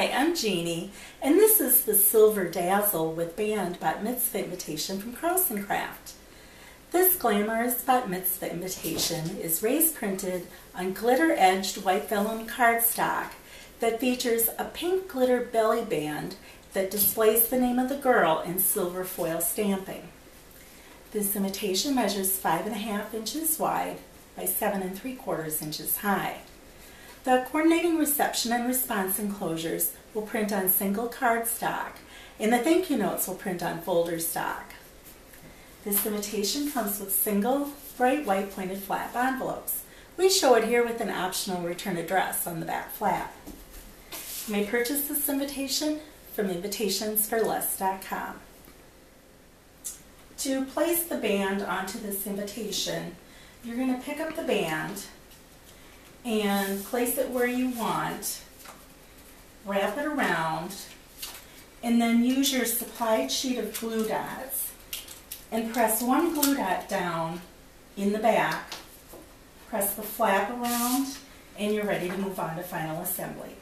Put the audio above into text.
Hi, I'm Jeannie, and this is the Silver Dazzle with Band Bat Mitzvah invitation from Cross & Craft. This glamorous Bat Mitzvah invitation is raised printed on glitter-edged white vellum cardstock that features a pink glitter belly band that displays the name of the girl in silver foil stamping. This invitation measures 5.5 inches wide by 7 3/4 inches high. The coordinating reception and response enclosures will print on single cardstock, and the thank you notes will print on folder stock. This invitation comes with single bright white pointed flap envelopes. We show it here with an optional return address on the back flap. You may purchase this invitation from invitationsforless.com. To place the band onto this invitation, you're going to pick up the band and place it where you want, wrap it around, and then use your supplied sheet of glue dots and press one glue dot down in the back, press the flap around, and you're ready to move on to final assembly.